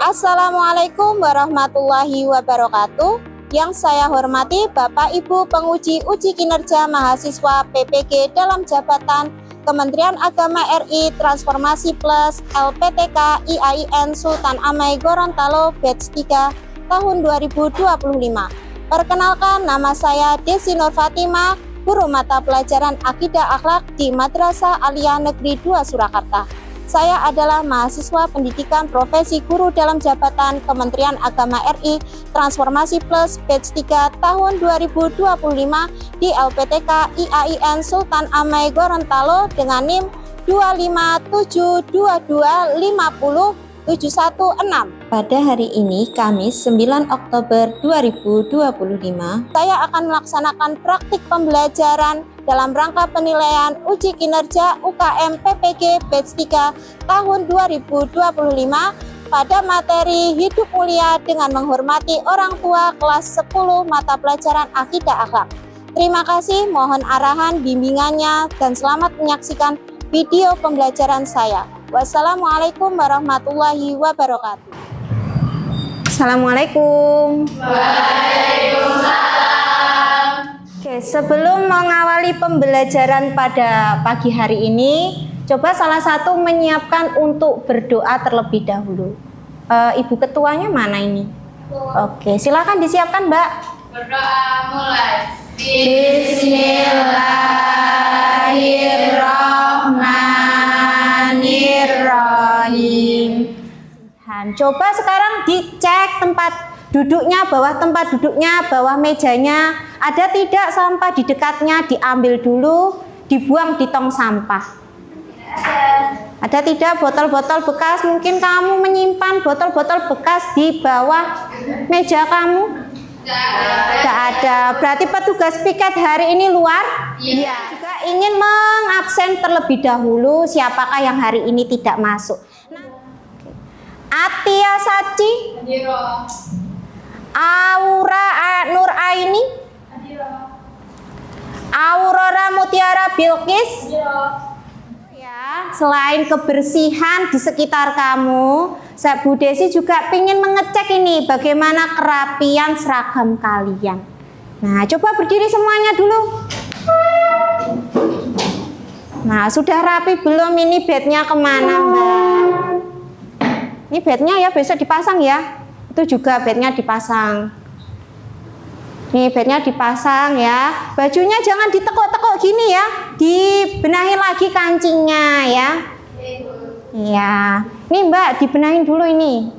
Assalamualaikum warahmatullahi wabarakatuh. Yang saya hormati Bapak Ibu penguji uji kinerja mahasiswa PPG dalam jabatan Kementerian Agama RI Transformasi Plus LPTK IAIN Sultan Amai Gorontalo Batch 3 tahun 2025. Perkenalkan, nama saya Desi Nur Fatimah, guru mata pelajaran Akidah Akhlak di Madrasah Aliyah Negeri 2 Surakarta. Saya adalah mahasiswa pendidikan profesi guru dalam jabatan Kementerian Agama RI Transformasi Plus Batch 3 tahun 2025 di LPTK IAIN Sultan Amai Gorontalo dengan NIM 25722507116. Pada hari ini, Kamis 9 Oktober 2025, saya akan melaksanakan praktik pembelajaran dalam rangka penilaian uji kinerja UKM PPG Batch 3 tahun 2025 pada materi Hidup Mulia dengan Menghormati Orang Tua kelas 10 mata pelajaran Akidah Akhlak. Terima kasih, mohon arahan bimbingannya dan selamat menyaksikan video pembelajaran saya. Wassalamualaikum warahmatullahi wabarakatuh. Assalamualaikum. Waalaikumsalam. Oke, sebelum mengawali pembelajaran pada pagi hari ini, coba salah satu menyiapkan untuk berdoa terlebih dahulu. Ibu ketuanya mana ini? Oke, silakan disiapkan, Mbak. Berdoa mulai. Bismillahirrahmanirrahim. Coba sekarang dicek tempat duduknya, bawah tempat duduknya, bawah mejanya, ada tidak sampah di dekatnya, diambil dulu, dibuang di tong sampah. Ada tidak botol-botol bekas? Mungkin kamu menyimpan botol-botol bekas di bawah meja kamu? Tidak ada. Berarti petugas piket hari ini luar? Iya. Juga ingin mengabsen terlebih dahulu siapakah yang hari ini tidak masuk. Atia Saci, Aura Nur Aini, Aurora Mutiara Bilqis. Ya, selain kebersihan di sekitar kamu, Bu Desi juga ingin mengecek ini bagaimana kerapian seragam kalian. Nah, coba berdiri semuanya dulu. Nah, sudah rapi belum? Ini bednya kemana, Mbak? Ini bednya ya besok dipasang ya. Itu juga bednya dipasang. Nih bednya dipasang ya. Bajunya jangan ditekuk-tekuk gini ya. Dibenahin lagi kancingnya ya. Iya. Nih Mbak, dibenahin dulu ini.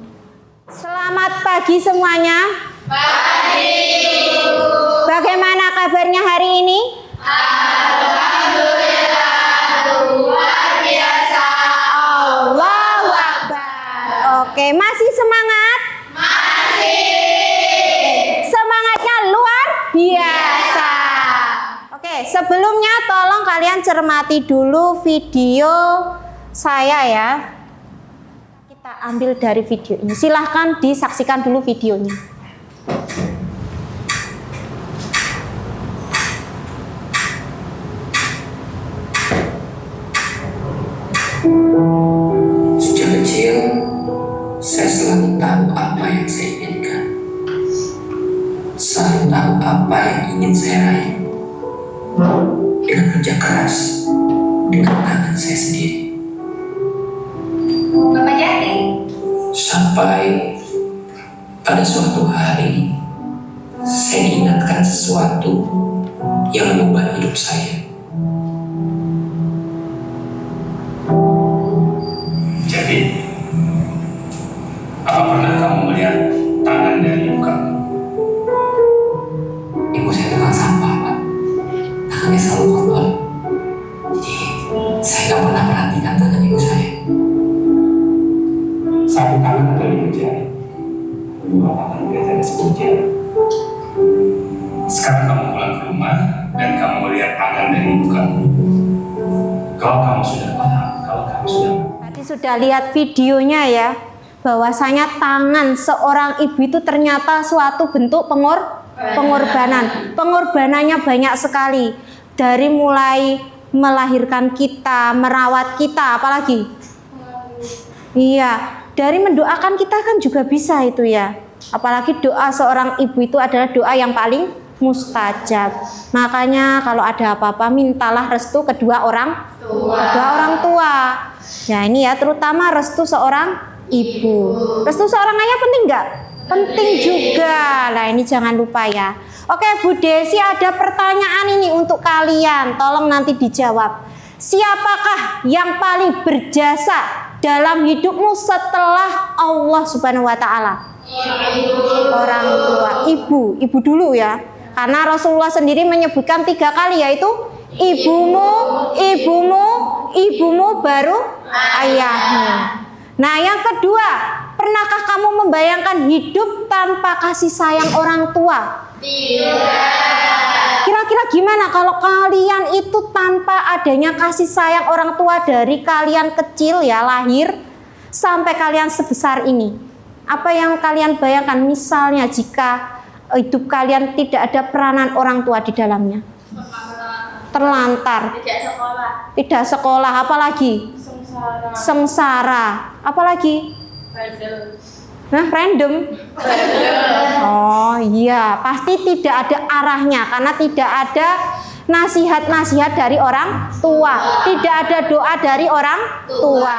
Selamat pagi semuanya. Pagi. Bagaimana kabarnya hari ini? Alhamdulillah, luar biasa. Allahu Akbar. Oke, masih semangat? Masih. Semangatnya luar biasa. Oke, sebelumnya tolong kalian cermati dulu video saya ya. Kita ambil dari video ini. Silahkan disaksikan dulu videonya. Sejak kecil, saya selalu tahu apa yang saya inginkan. Selalu tahu apa yang ingin saya raih. Dengan kerja keras, dengan tangan saya sendiri. Bapak Jati. Sampai pada suatu hari, saya diingatkan sesuatu yang mengubah hidup saya. Jadi, apa pernah kamu melihat tangan dari ibu kamu? Ibu saya tukang sampah, Pak. Tangannya selalu kotor. Jadi, saya nggak pernah perhatikan tangan ibu saya. Satu tangan ada 5 jari, dua tangan berarti ada 10 jari. Sekarang kamu pulang ke rumah dan kamu melihat tangan dari ibu kamu. Kalau kamu sudah paham, kalau kamu sudah Tadi sudah lihat videonya ya, bahwasanya tangan seorang ibu itu ternyata suatu bentuk pengorbanan. Pengorbanannya banyak sekali. Dari mulai melahirkan kita, merawat kita, apalagi? Iya, dari mendoakan kita kan juga bisa itu ya. Apalagi doa seorang ibu itu adalah doa yang paling mustajab. Makanya kalau ada apa-apa mintalah restu kedua orang tua. Ya ini ya, terutama restu seorang ibu. Restu seorang ayah penting nggak? Penting juga. Nah ini jangan lupa ya. Oke Bu Desi, ada pertanyaan ini untuk kalian. Tolong nanti dijawab. Siapakah yang paling berjasa dalam hidupmu setelah Allah Subhanahu wa Ta'ala? Orang tua. Ibu dulu ya. Karena Rasulullah sendiri menyebutkan 3 kali, yaitu ibumu baru ayahmu. Nah yang kedua, pernahkah kamu membayangkan hidup tanpa kasih sayang orang tua? Kira-kira gimana kalau kalian itu tanpa adanya kasih sayang orang tua dari kalian kecil ya, lahir sampai kalian sebesar ini? Apa yang kalian bayangkan misalnya jika hidup kalian tidak ada peranan orang tua di dalamnya? Terlantar, tidak sekolah, apalagi sengsara, apalagi random. Oh iya, pasti tidak ada arahnya karena tidak ada nasihat-nasihat dari orang tua, tidak ada doa dari orang tua.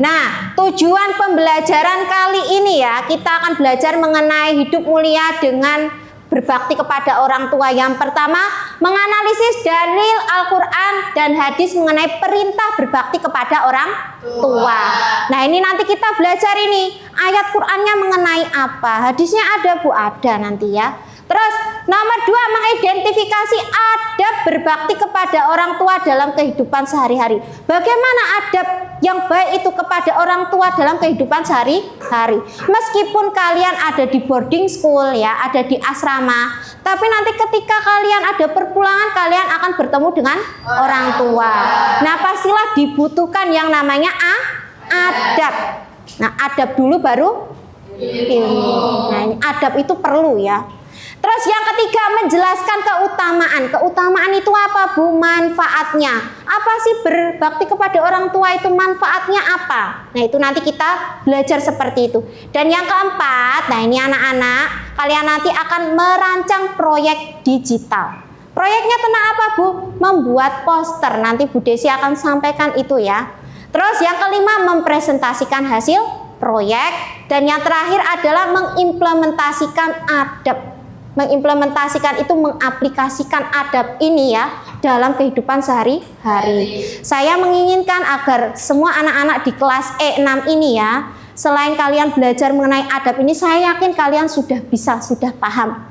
Nah, tujuan pembelajaran kali ini ya, kita akan belajar mengenai hidup mulia dengan berbakti kepada orang tua. Yang pertama, menganalisis dalil Al-Quran dan hadis mengenai perintah berbakti kepada orang tua. Nah ini nanti kita belajar ini, ayat Qurannya mengenai apa, hadisnya ada Bu, ada nanti ya. Terus nomor 2, mengidentifikasi adab berbakti kepada orang tua dalam kehidupan sehari-hari. Bagaimana adab yang baik itu kepada orang tua dalam kehidupan sehari-hari. Meskipun kalian ada di boarding school ya, ada di asrama, tapi nanti ketika kalian ada perpulangan, kalian akan bertemu dengan orang tua. Nah pastilah dibutuhkan yang namanya adab. Nah adab dulu baru ilmu. Nah ini adab itu perlu ya. Terus yang ketiga, menjelaskan keutamaan. Keutamaan itu apa Bu? Manfaatnya. Apa sih berbakti kepada orang tua itu, manfaatnya apa? Nah itu nanti kita belajar seperti itu. Dan yang keempat, nah ini anak-anak, kalian nanti akan merancang proyek digital. Proyeknya tentang apa Bu? Membuat poster. Nanti Bu Desi akan sampaikan itu ya. Terus yang kelima, mempresentasikan hasil proyek. Dan yang terakhir adalah mengimplementasikan adab. Mengimplementasikan itu mengaplikasikan adab ini ya dalam kehidupan sehari-hari. Saya menginginkan agar semua anak-anak di kelas E6 ini ya, selain kalian belajar mengenai adab ini, saya yakin kalian sudah bisa, sudah paham.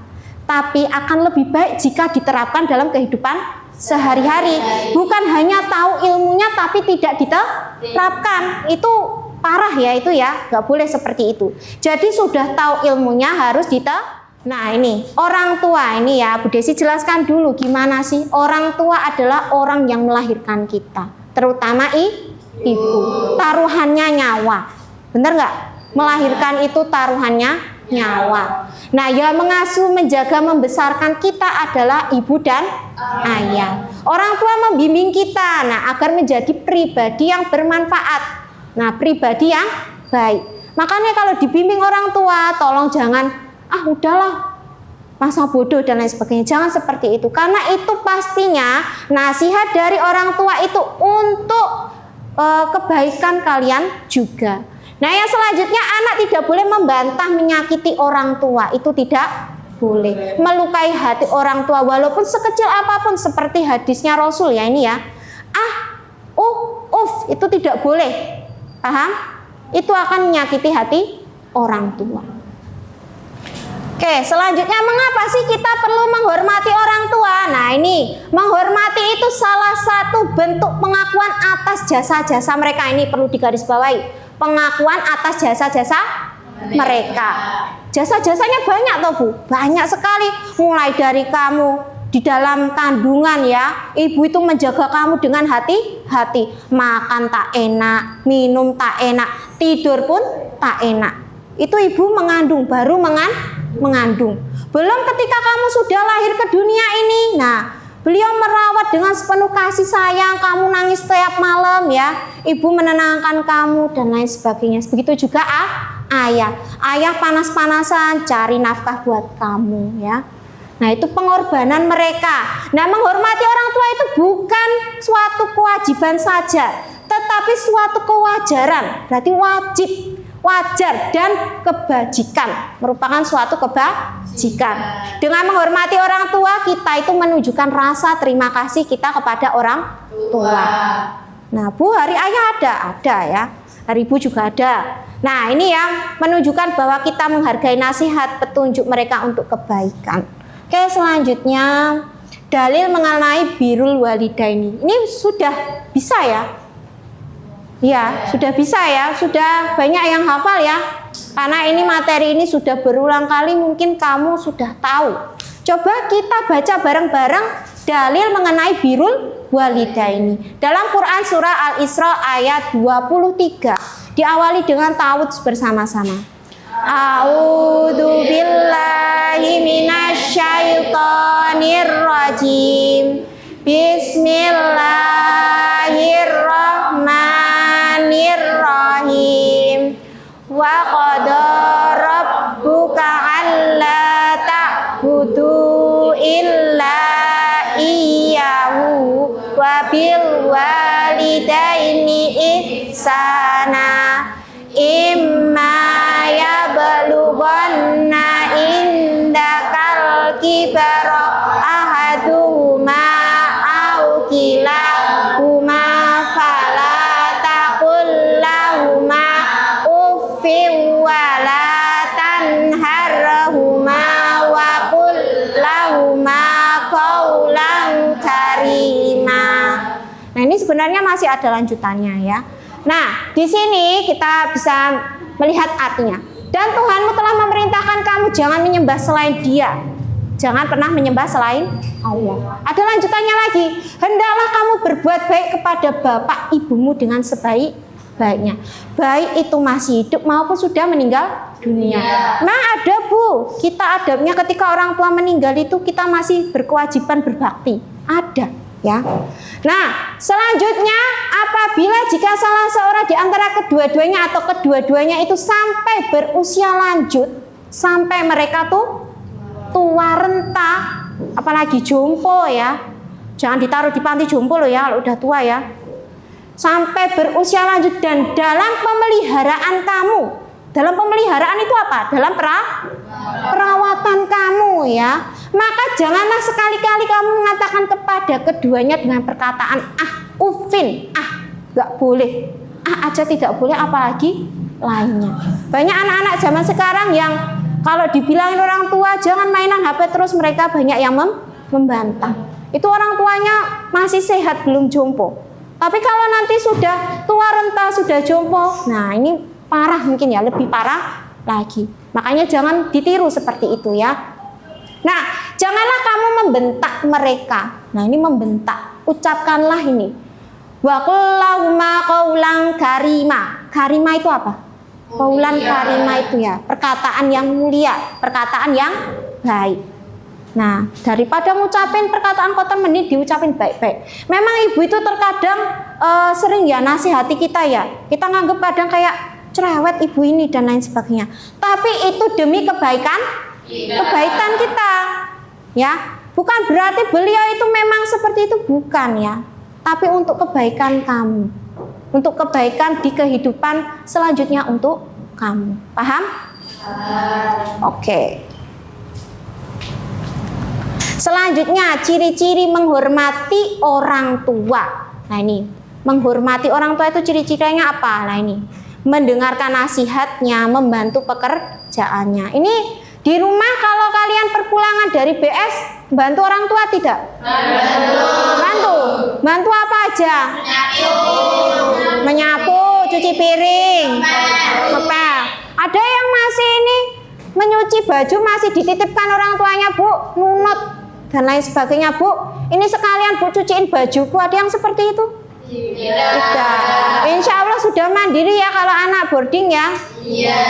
Tapi akan lebih baik jika diterapkan dalam kehidupan sehari-hari. Bukan hanya tahu ilmunya tapi tidak diterapkan. Itu parah ya itu ya, nggak boleh seperti itu. Jadi sudah tahu ilmunya harus diterapkan. Nah ini orang tua ini ya, Bu Desi jelaskan dulu gimana sih. Orang tua adalah orang yang melahirkan kita, terutama ibu. Taruhannya nyawa, bener nggak? Melahirkan itu taruhannya nyawa. Nah yang mengasuh, menjaga, membesarkan kita adalah ibu dan ayah. Orang tua membimbing kita, nah agar menjadi pribadi yang bermanfaat. Nah pribadi yang baik. Makanya kalau dibimbing orang tua, tolong jangan udahlah masa bodoh dan lain sebagainya. Jangan seperti itu, karena itu pastinya nasihat dari orang tua itu untuk kebaikan kalian juga. Nah yang selanjutnya, anak tidak boleh membantah, menyakiti orang tua. Itu tidak boleh. Melukai hati orang tua walaupun sekecil apapun, seperti hadisnya Rasul ya ini ya. Itu tidak boleh. Paham? Itu akan menyakiti hati orang tua. Oke, selanjutnya mengapa sih kita perlu menghormati orang tua? Nah ini, menghormati itu salah satu bentuk pengakuan atas jasa-jasa mereka. Ini perlu digarisbawahi, pengakuan atas jasa-jasa mereka. Jasa-jasanya banyak toh Bu, banyak sekali. Mulai dari kamu di dalam kandungan ya, ibu itu menjaga kamu dengan hati-hati. Makan tak enak, minum tak enak, tidur pun tak enak. Itu ibu mengandung, baru mengandung. Belum ketika kamu sudah lahir ke dunia ini. Nah, Beliau merawat dengan sepenuh kasih sayang, kamu nangis setiap malam ya, ibu menenangkan kamu dan lain sebagainya. Begitu juga ayah. Ayah panas-panasan cari nafkah buat kamu ya. Nah, itu pengorbanan mereka. Nah, menghormati orang tua itu bukan suatu kewajiban saja, tetapi suatu kewajaran. Berarti wajib, wajar dan kebajikan, merupakan suatu kebajikan. Dengan menghormati orang tua, kita itu menunjukkan rasa terima kasih kita kepada orang tua. Nah, Bu, hari ayah ada ya. Hari ibu juga ada. Nah, ini yang menunjukkan bahwa kita menghargai nasihat, petunjuk mereka untuk kebaikan. Oke, selanjutnya dalil mengenai birrul walidaini. Ini sudah bisa ya? Ya, sudah bisa ya. Sudah banyak yang hafal ya. Karena ini materi ini sudah berulang kali, mungkin kamu sudah tahu. Coba kita baca bareng-bareng dalil mengenai birrul walidaini. Dalam Quran surah Al-Isra ayat 23 diawali dengan ta'awudz bersama-sama. A'udzu billahi minasyaitonir rajim. Bismillahirrahmanirrahim. Wa qada rabbuka alla ta'budu illa iyyahu wa bil walidaini ihsana. Imma yablughanna indakal kibara ahaduhuma aw kilahuma fala taqul lahuma uffin wala tanharhuma wa qul lahuma qawlan karima. Nah, ini sebenarnya masih ada lanjutannya ya. Nah, di sini kita bisa melihat artinya. Dan Tuhanmu telah memerintahkan kamu jangan menyembah selain Dia. Jangan pernah menyembah selain Allah. Ada lanjutannya lagi. Hendaklah kamu berbuat baik kepada bapak ibumu dengan sebaik-baiknya. Baik itu masih hidup maupun sudah meninggal dunia. Nah, ada Bu, kita adabnya ketika orang tua meninggal itu kita masih berkewajiban berbakti. Ada ya. Nah, selanjutnya apabila jika salah seorang di antara kedua-duanya atau kedua-duanya itu sampai berusia lanjut, sampai mereka tuh tua renta, apalagi jompo ya. Jangan ditaruh di panti jompo loh ya kalau udah tua ya. Sampai berusia lanjut dan dalam pemeliharaan kamu. Dalam pemeliharaan itu apa? Dalam perawatan kamu ya. Maka janganlah sekali-kali kamu mengatakan kepada keduanya dengan perkataan uffin, gak boleh, aja tidak boleh, apalagi lainnya. Banyak anak-anak zaman sekarang yang kalau dibilangin orang tua jangan mainan HP terus, mereka banyak yang membantah. Itu orang tuanya masih sehat, belum jompo. Tapi kalau nanti sudah tua renta, sudah jompo, nah ini parah mungkin ya, lebih parah lagi. Makanya jangan ditiru seperti itu ya. Nah, janganlah kamu membentak mereka. Nah, ini membentak. Ucapkanlah ini. Wa qul lahuma qawlan karima. Karima itu apa? Qawlan karima itu ya, perkataan yang mulia, perkataan yang baik. Nah, daripada ngucapin perkataan kotor mending diucapin baik-baik. Memang ibu itu terkadang sering ya nasihati kita ya. Kita nganggep kadang kayak cerewet ibu ini dan lain sebagainya. Tapi itu demi kebaikan kita ya, bukan berarti beliau itu memang seperti itu, bukan ya, tapi untuk kebaikan kamu, untuk kebaikan di kehidupan selanjutnya untuk kamu. Paham? Oke. Selanjutnya ciri-ciri menghormati orang tua. Nah, ini menghormati orang tua itu ciri-cirinya apa? Nah, ini mendengarkan nasihatnya, membantu pekerjaannya. Ini di rumah kalau kalian perpulangan dari BS, bantu orang tua tidak? Bantu. Bantu apa aja? Menyapu, cuci piring, ngepel. Ada yang masih ini menyuci baju masih dititipkan orang tuanya, Bu, nunut dan lain sebagainya. Bu, ini sekalian Bu cuciin bajuku. Ada yang seperti itu? Tidak. Insya Allah sudah mandiri ya kalau anak boarding ya. Iya.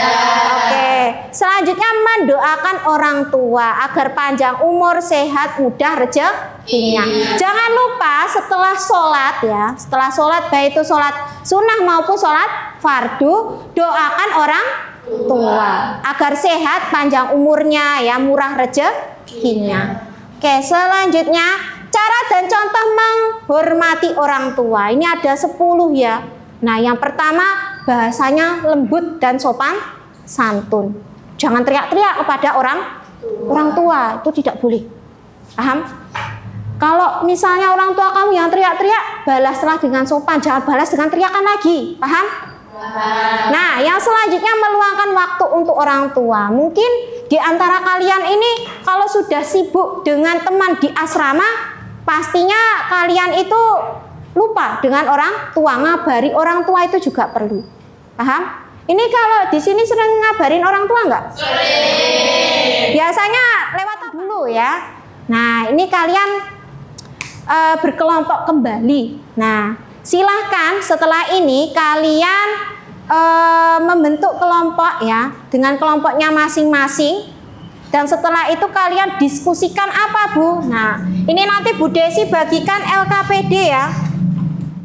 Oke. selanjutnya mendoakan orang tua agar panjang umur, sehat, mudah rezekinya. Jangan lupa setelah sholat ya, setelah sholat baik itu sholat sunnah maupun sholat fardu, doakan orang tua agar sehat, panjang umurnya ya, murah rezekinya. Oke, selanjutnya cara dan contoh menghormati orang tua. Ini ada 10 ya. Nah, yang pertama bahasanya lembut dan sopan santun. Jangan teriak-teriak kepada orang tua, itu tidak boleh. Paham? Kalau misalnya orang tua kamu yang teriak-teriak, balaslah dengan sopan, jangan balas dengan teriakan lagi. Paham? Nah, yang selanjutnya meluangkan waktu untuk orang tua. Mungkin di antara kalian ini kalau sudah sibuk dengan teman di asrama, pastinya kalian itu lupa dengan orang tua. Ngabari orang tua itu juga perlu. Paham? Ini kalau di sini sering ngabarin orang tua enggak? Biasanya lewat dulu ya. Nah, ini kalian berkelompok kembali. Nah, silahkan setelah ini kalian membentuk kelompok ya dengan kelompoknya masing-masing, dan setelah itu kalian diskusikan apa Bu? Nah, ini nanti Bu Desi bagikan LKPD ya.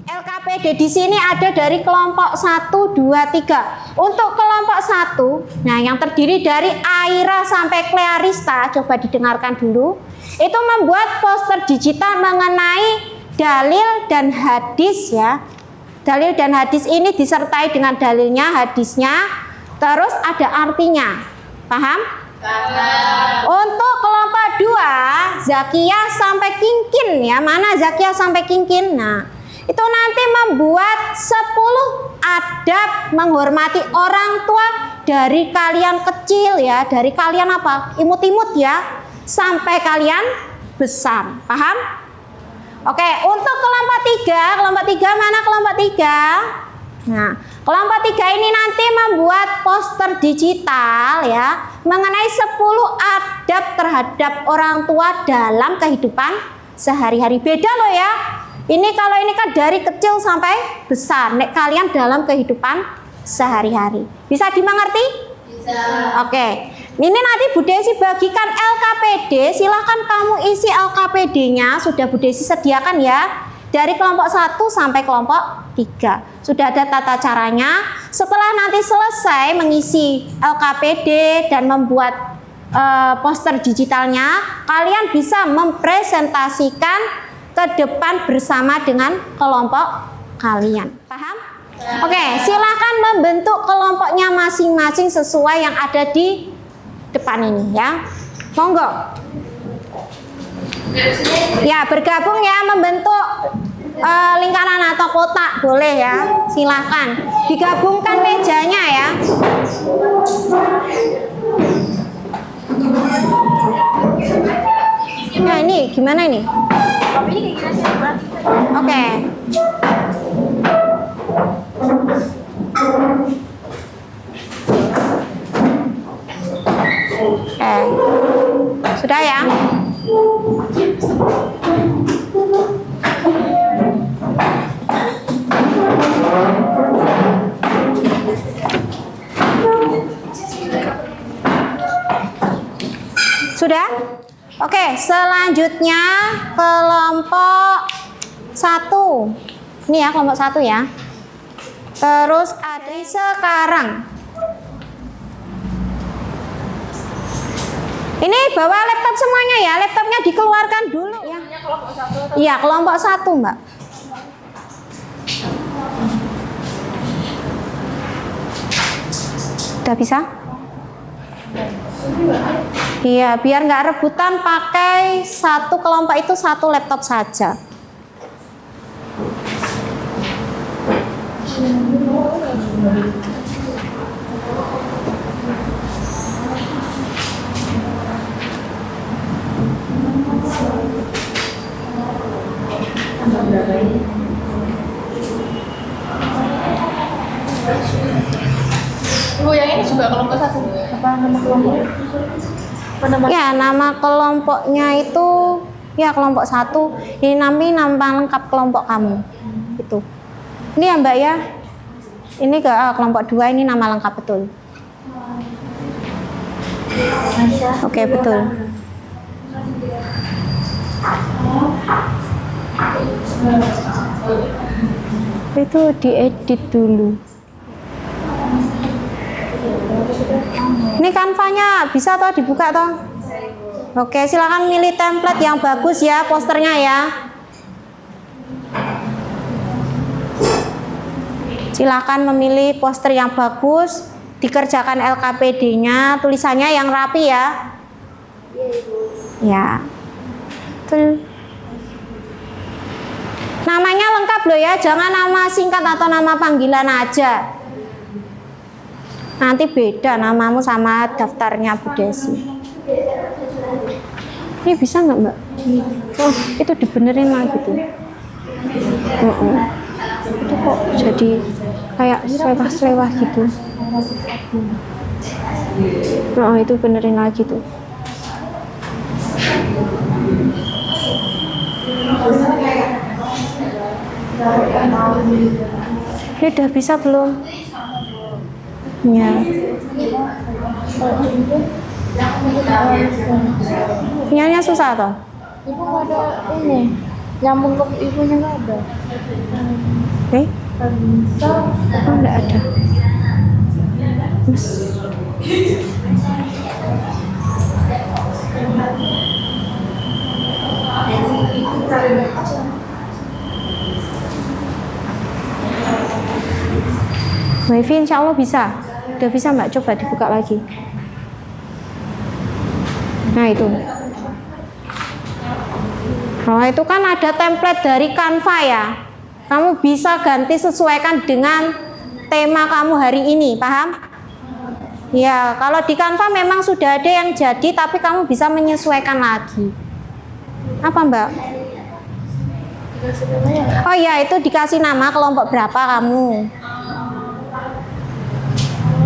LKPD di sini ada dari kelompok 1, 2, 3. Untuk kelompok 1, nah yang terdiri dari Aira sampai Clarista, coba didengarkan dulu. Itu membuat poster digital mengenai dalil dan hadis ya. Dalil dan hadis ini disertai dengan dalilnya, hadisnya, terus ada artinya. Paham? Untuk kelompok 2, Zakia sampai Kingkin ya. Mana Zakia sampai Kingkin? Nah, itu nanti membuat 10 adab menghormati orang tua dari kalian kecil ya, dari kalian apa? Imut-imut ya, sampai kalian besar. Paham? Oke, untuk kelompok 3 mana kelompok 3? Nah, kelompok 3 ini nanti membuat poster digital ya mengenai 10 adab terhadap orang tua dalam kehidupan sehari-hari. Beda loh ya. Ini kalau ini kan dari kecil sampai besar. Nek kalian dalam kehidupan sehari-hari. Bisa dimengerti? Bisa. Oke. Ini nanti Bu Desi bagikan LKPD. Silahkan kamu isi LKPD-nya. Sudah Bu Desi sediakan ya. Dari kelompok 1 sampai kelompok 3. Sudah ada tata caranya. Setelah nanti selesai mengisi LKPD dan membuat poster digitalnya, kalian bisa mempresentasikan ke depan bersama dengan kelompok kalian. Paham? Oke, silakan membentuk kelompoknya masing-masing sesuai yang ada di depan ini ya. Monggo. Ya, bergabung ya, membentuk lingkaran atau kotak boleh ya. Silakan. Digabungkan mejanya ya. Nah, ini gimana ini? Oke. Sudah ya? Sudah? Oke, selanjutnya kelompok 1. Ini ya kelompok 1 ya. Terus ada sekarang. Ini bawa laptop semuanya ya. Laptopnya dikeluarkan dulu ya. Iya, kelompok 1, Mbak. Udah bisa? Iya, biar nggak rebutan, pakai satu kelompok itu satu laptop saja. Bu, yang ini juga kelompok 1. Apa nama kelompoknya? Ya, nama kelompoknya itu ya kelompok 1. Ini nama lengkap kelompok kamu. Itu. Ini ya Mbak ya. Ini ke kelompok 2 ini nama lengkap betul. Oke, betul. Itu diedit dulu. Ini kanvanya bisa toh dibuka toh? Oke, silakan milih template yang bagus ya posternya ya. Silakan memilih poster yang bagus, dikerjakan LKPD-nya, tulisannya yang rapi ya. Ya. Betul. Namanya lengkap loh ya, jangan nama singkat atau nama panggilan aja. Nanti beda namamu sama daftarnya Bu Desi. Ini bisa nggak Mbak? Oh, itu dibenerin lah gitu. Itu kok jadi kayak selewah-selewah gitu. Oh, itu benerin lagi tuh. Ini udah bisa belum? Ya. Punyanya susah toh? Ibu nggak ada ini, nyambung ke ibunya nggak ada. Oh, nggak ada. Mas. Wifi insya Allah bisa. Udah bisa Mbak, coba dibuka lagi. Nah itu. Oh itu kan ada template dari Canva ya. Kamu bisa ganti sesuaikan dengan tema kamu hari ini, paham? Ya, kalau di Canva memang sudah ada yang jadi, tapi kamu bisa menyesuaikan lagi. Apa Mbak? Oh ya, itu dikasih nama kelompok berapa kamu.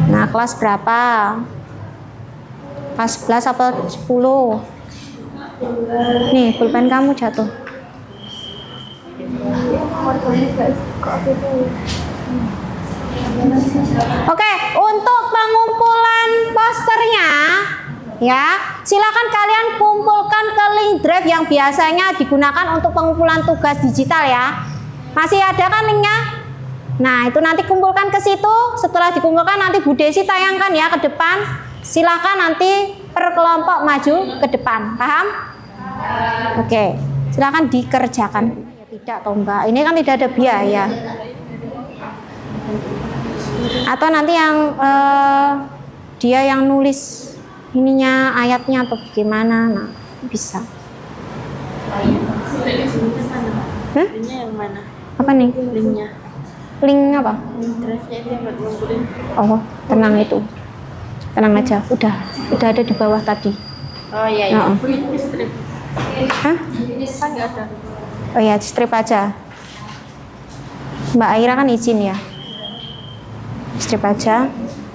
Nah, kelas berapa? Kelas 11 atau 10? Nih, pulpen kamu jatuh. Oke, untuk pengumpulan posternya, ya, silakan kalian kumpulkan ke link drive yang biasanya digunakan untuk pengumpulan tugas digital ya. Masih ada kan linknya? Nah, itu nanti kumpulkan ke situ. Setelah dikumpulkan nanti Bu Desi tayangkan ya ke depan. Silakan nanti per kelompok maju ke depan. Paham? Oke. Silakan dikerjakan. Ya, tidak toh Mbak. Ini kan tidak ada biaya. Atau nanti yang dia yang nulis ininya ayatnya atau bagaimana. Nah, bisa. Hah? Linknya yang mana? Apa nih? Linknya. Link apa? Drive-nya itu yang buat ngumpulin. Oh, tenang itu. Tenang aja, udah ada di bawah tadi. Oh iya iya. Oh. Ini strip. Hah? Kan nggak ada. Oh ya, strip aja. Mbak Aira kan izin ya. Strip aja.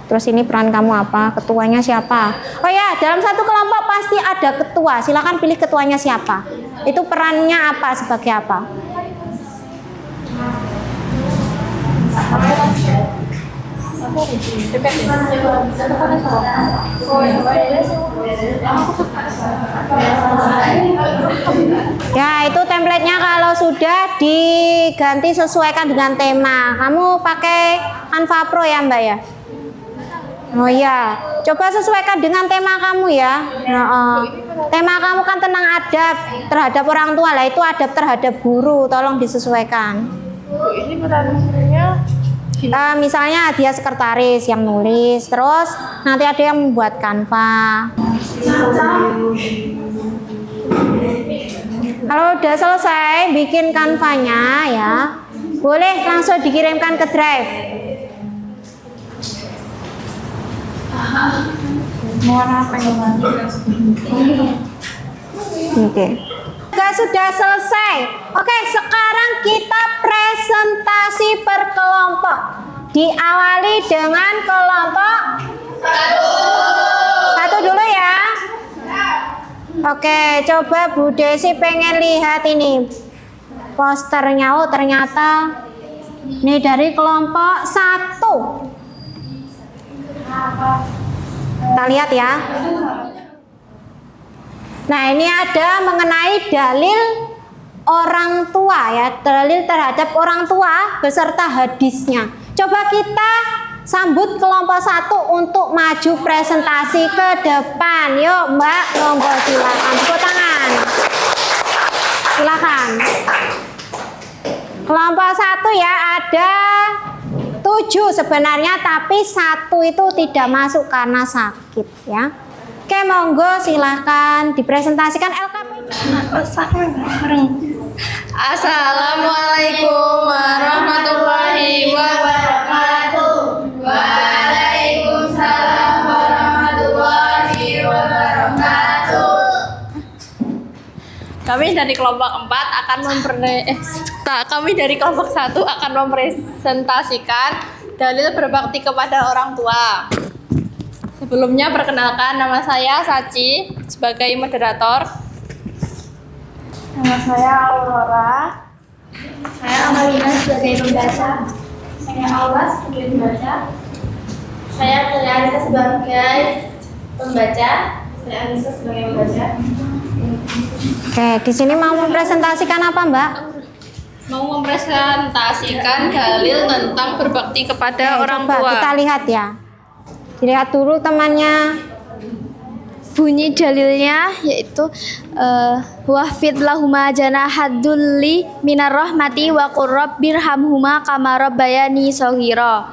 Terus ini peran kamu apa? Ketuanya siapa? Oh ya, dalam satu kelompok pasti ada ketua. Silakan pilih ketuanya siapa. Itu perannya apa, sebagai apa? Ya, itu template-nya kalau sudah diganti sesuaikan dengan tema. Kamu pakai Canva Pro ya, Mbak ya? Oh iya, coba sesuaikan dengan tema kamu ya. Tema kamu kan tentang adab terhadap orang tua, lah itu adab terhadap guru, tolong disesuaikan. Ini perannya Misalnya dia sekretaris yang nulis, terus nanti ada yang membuat Canva. Kalau udah selesai bikin Canva-nya ya, boleh langsung dikirimkan ke Drive. apa yang Oke. Sudah selesai. Oke, sekarang kita presentasi per kelompok. Diawali dengan kelompok satu dulu ya. Oke, coba Bu Desi pengen lihat ini posternya. Oh, ternyata ini dari kelompok 1. Kita lihat ya. Nah, ini ada mengenai dalil orang tua ya, dalil terhadap orang tua beserta hadisnya. Coba kita sambut kelompok 1 untuk maju presentasi ke depan. Yuk Mbak, monggo silakan. Tepuk tangan. Silakan. Kelompok 1 ya, ada 7 sebenarnya, tapi 1 itu tidak masuk karena sakit ya. Oke, monggo silahkan dipresentasikan LKP. Assalamualaikum warahmatullahi wabarakatuh. Waalaikumsalam warahmatullahi wabarakatuh. Kami dari kelompok 1 akan mempresentasikan dalil berbakti kepada orang tua. Sebelumnya perkenalkan, nama saya Saci sebagai moderator. Nama saya Aurora. Saya Amalina sebagai pembaca. Saya Awas sebagai pembaca. Saya Tiara sebagai pembaca. Saya Anissa sebagai pembaca. Oke, di sini mau mempresentasikan apa, Mbak? Mau mempresentasikan dalil tentang berbakti kepada orang Coba tua. kita lihat ya. Dilihat dulu temannya. Bunyi dalilnya yaitu wahfid lahuma janahadzulli minar rahmati wa qur rabbirhamhuma kama rabbayani shaghira.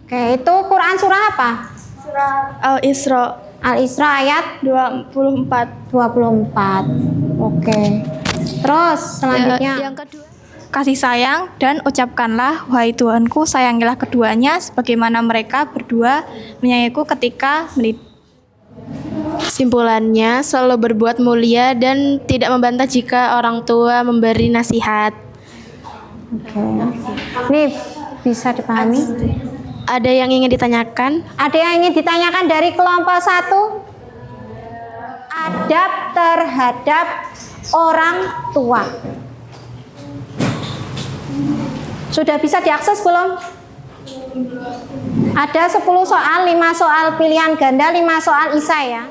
Oke, itu Quran surah apa? Surah Al-Isra Al-Isra ayat 24. 24. Oke. Terus selanjutnya. Yang kedua, kasih sayang dan ucapkanlah wahai Tuhanku sayangilah keduanya sebagaimana mereka berdua menyayangiku ketika Simpulannya, selalu berbuat mulia dan tidak membantah jika orang tua memberi nasihat. Oke. Ini bisa dipahami? Ada yang ingin ditanyakan? Ada yang ingin ditanyakan dari kelompok 1? Adab terhadap orang tua. Sudah bisa diakses belum? Ada 10 soal, 5 soal pilihan ganda, 5 soal isai ya.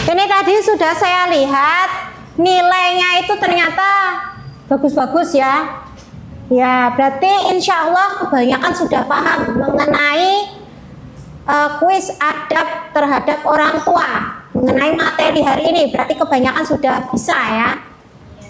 Ini tadi sudah saya lihat nilainya itu ternyata bagus-bagus ya. Ya, berarti insya Allah kebanyakan sudah paham mengenai kuis adab terhadap orang tua. Mengenai materi hari ini, berarti kebanyakan sudah bisa ya.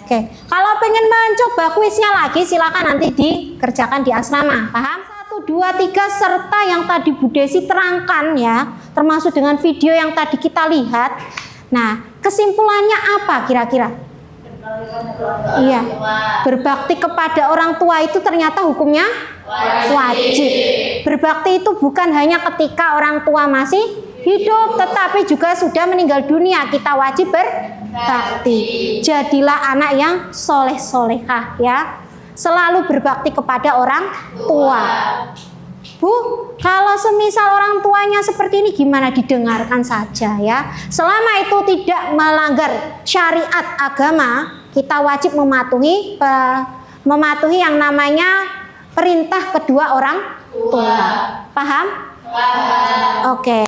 Oke, kalau pengen mencoba kuisnya lagi silakan nanti dikerjakan di asrama. Paham? 1, 2, 3 serta yang tadi Bu Desi terangkan ya, termasuk dengan video yang tadi kita lihat. Nah, kesimpulannya apa kira-kira? Iya, berbakti kepada orang tua itu ternyata hukumnya wajib. Berbakti itu bukan hanya ketika orang tua masih hidup, tetapi juga sudah meninggal dunia kita wajib berbakti. Jadilah anak yang soleh-solehah ya, selalu berbakti kepada orang tua. Bu, kalau semisal orang tuanya seperti ini gimana? Didengarkan saja ya. Selama itu tidak melanggar syariat agama, kita wajib mematuhi yang namanya perintah kedua orang tua. Paham? Paham. Oke,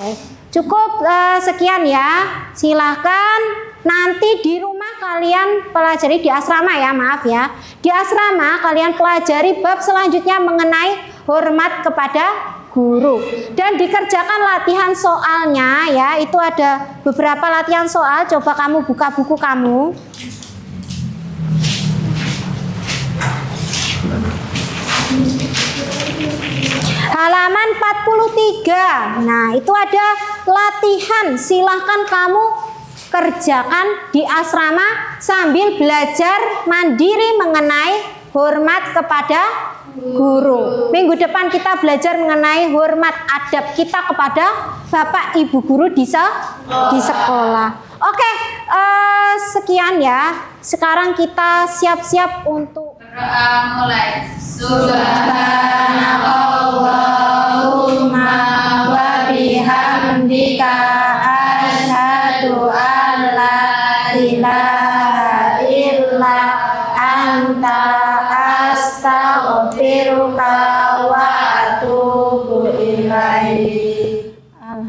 cukup sekian ya. Silahkan nanti di rumah kalian pelajari di asrama ya, maaf ya. Di asrama kalian pelajari bab selanjutnya mengenai hormat kepada guru dan dikerjakan latihan soalnya ya. Itu ada beberapa latihan soal, coba kamu buka buku kamu. Halaman 43. Nah, itu ada latihan, silahkan kamu kerjakan di asrama sambil belajar mandiri mengenai hormat kepada guru. Minggu depan kita belajar mengenai hormat adab kita kepada Bapak Ibu guru di sekolah. Oke, sekian ya. Sekarang kita siap-siap untuk Mulai. Subhanallahumma wa bihamdika asyhadu an la ilaha illa anta astaghfiruka wa atubu ilaik.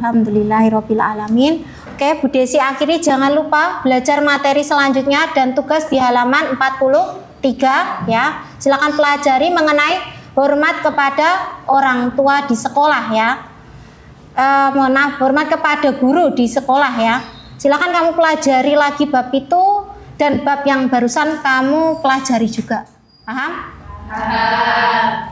Alhamdulillahirabbil alamin. Oke, Bu Desi akhiri jangan lupa belajar materi selanjutnya dan tugas di halaman 43 ya. Silakan pelajari mengenai hormat kepada orang tua di sekolah ya. Hormat kepada guru di sekolah ya. Silakan kamu pelajari lagi bab itu dan bab yang barusan kamu pelajari juga. Paham?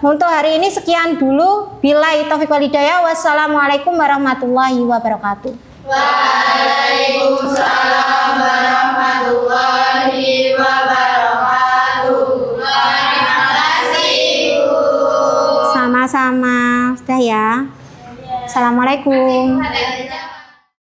Untuk hari ini sekian dulu. Billahi taufiq wal hidayah. Wassalamualaikum warahmatullahi wabarakatuh. Waalaikumsalam warahmatullahi wabarakatuh. Terima kasih, Bu. Sama-sama. Sudah ya. Assalamualaikum. Waalaikumsalam.